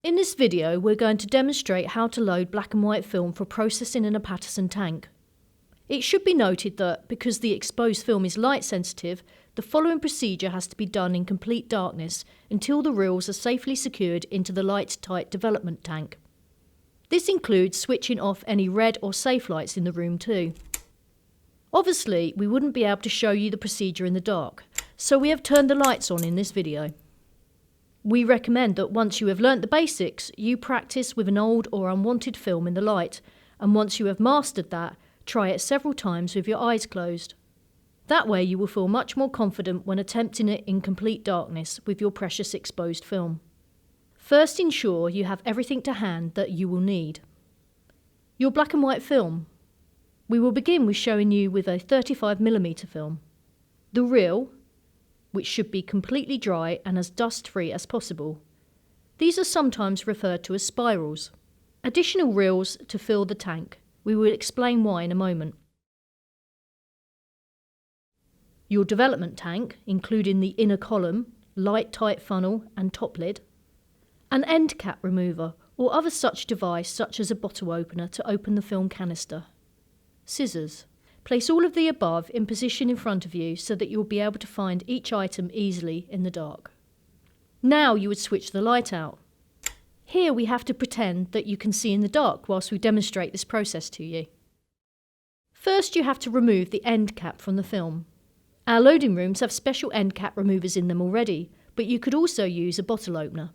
In this video, we're going to demonstrate how to load black and white film for processing in a Patterson tank. It should be noted that, because the exposed film is light sensitive, the following procedure has to be done in complete darkness until the reels are safely secured into the light-tight development tank. This includes switching off any red or safe lights in the room too. Obviously, we wouldn't be able to show you the procedure in the dark, so we have turned the lights on in this video. We recommend that once you have learnt the basics, you practice with an old or unwanted film in the light, and once you have mastered that, try it several times with your eyes closed. That way you will feel much more confident when attempting it in complete darkness with your precious exposed film. First, ensure you have everything to hand that you will need. Your black and white film. We will begin with showing you with a 35mm film. The reel, which should be completely dry and as dust-free as possible. These are sometimes referred to as spirals. Additional reels to fill the tank. We will explain why in a moment. Your development tank, including the inner column, light-tight funnel and top lid. An end cap remover or other such device such as a bottle opener to open the film canister. Scissors. Place all of the above in position in front of you so that you will be able to find each item easily in the dark. Now you would switch the light out. Here we have to pretend that you can see in the dark whilst we demonstrate this process to you. First you have to remove the end cap from the film. Our loading rooms have special end cap removers in them already, but you could also use a bottle opener.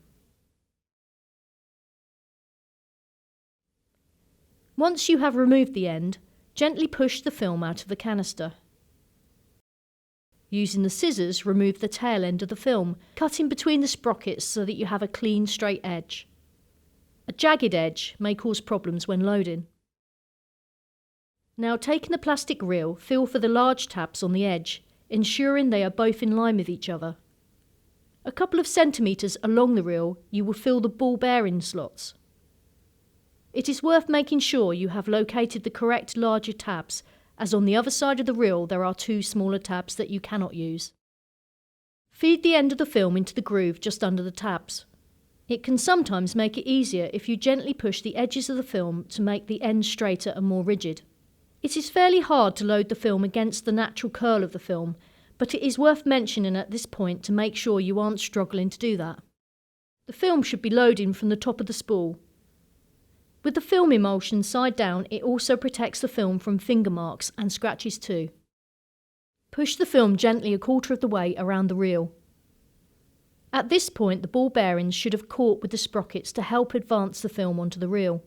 Once you have removed the end, gently push the film out of the canister. Using the scissors, remove the tail end of the film, cutting between the sprockets so that you have a clean, straight edge. A jagged edge may cause problems when loading. Now, taking the plastic reel, feel for the large tabs on the edge, ensuring they are both in line with each other. A couple of centimetres along the reel, you will feel the ball bearing slots. It is worth making sure you have located the correct larger tabs, as on the other side of the reel there are two smaller tabs that you cannot use. Feed the end of the film into the groove just under the tabs. It can sometimes make it easier if you gently push the edges of the film to make the end straighter and more rigid. It is fairly hard to load the film against the natural curl of the film, but it is worth mentioning at this point to make sure you aren't struggling to do that. The film should be loading from the top of the spool. With the film emulsion side down, it also protects the film from finger marks and scratches too. Push the film gently a quarter of the way around the reel. At this point, the ball bearings should have caught with the sprockets to help advance the film onto the reel.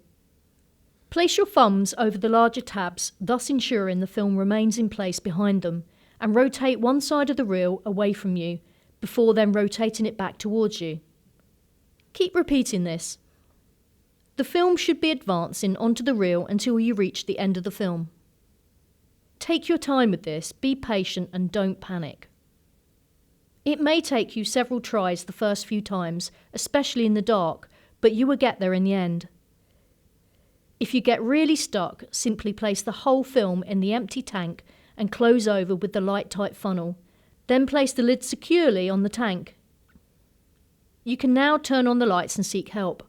Place your thumbs over the larger tabs, thus ensuring the film remains in place behind them, and rotate one side of the reel away from you, before then rotating it back towards you. Keep repeating this. The film should be advancing onto the reel until you reach the end of the film. Take your time with this, be patient and don't panic. It may take you several tries the first few times, especially in the dark, but you will get there in the end. If you get really stuck, simply place the whole film in the empty tank and close over with the light-tight funnel. Then place the lid securely on the tank. You can now turn on the lights and seek help.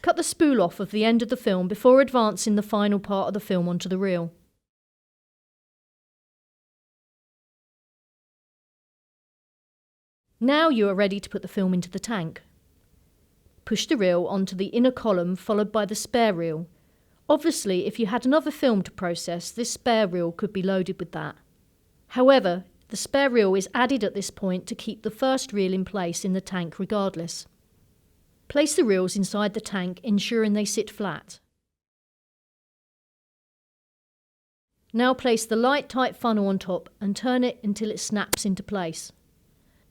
Cut the spool off of the end of the film before advancing the final part of the film onto the reel. Now you are ready to put the film into the tank. Push the reel onto the inner column followed by the spare reel. Obviously, if you had another film to process, this spare reel could be loaded with that. However, the spare reel is added at this point to keep the first reel in place in the tank regardless. Place the reels inside the tank, ensuring they sit flat. Now place the light-tight funnel on top and turn it until it snaps into place.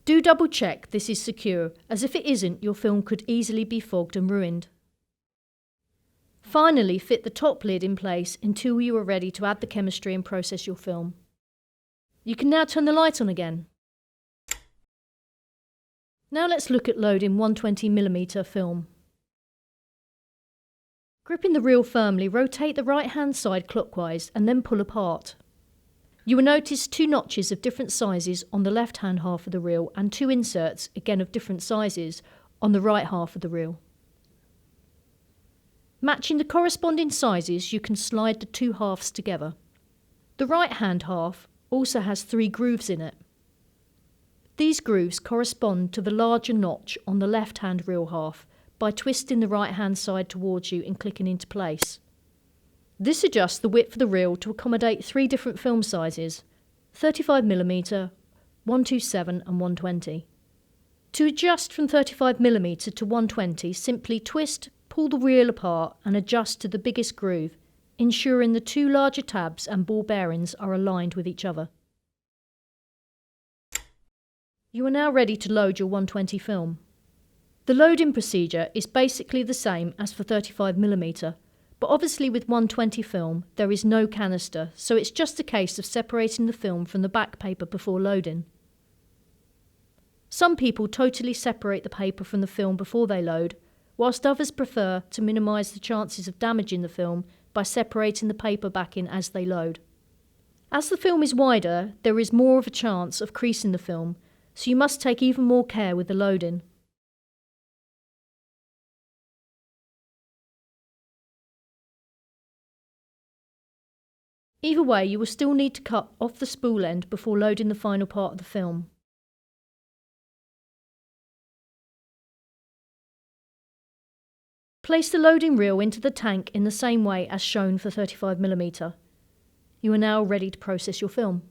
Do double check this is secure, as if it isn't, your film could easily be fogged and ruined. Finally, fit the top lid in place until you are ready to add the chemistry and process your film. You can now turn the light on again. Now let's look at loading 120mm film. Gripping the reel firmly, rotate the right hand side clockwise and then pull apart. You will notice two notches of different sizes on the left hand half of the reel and two inserts, again of different sizes, on the right half of the reel. Matching the corresponding sizes, you can slide the two halves together. The right-hand half also has 3 grooves in it. These grooves correspond to the larger notch on the left-hand reel half by twisting the right-hand side towards you and clicking into place. This adjusts the width of the reel to accommodate 3 different film sizes: 35mm, 127 and 120. To adjust from 35mm to 120, simply twist, pull the reel apart and adjust to the biggest groove, ensuring the 2 larger tabs and ball bearings are aligned with each other. You are now ready to load your 120 film. The loading procedure is basically the same as for 35mm, but obviously with 120 film there is no canister, so it's just a case of separating the film from the back paper before loading. Some people totally separate the paper from the film before they load, whilst others prefer to minimise the chances of damaging the film by separating the paper backing as they load. As the film is wider, there is more of a chance of creasing the film, so you must take even more care with the loading. Either way, you will still need to cut off the spool end before loading the final part of the film. Place the loading reel into the tank in the same way as shown for 35mm. You are now ready to process your film.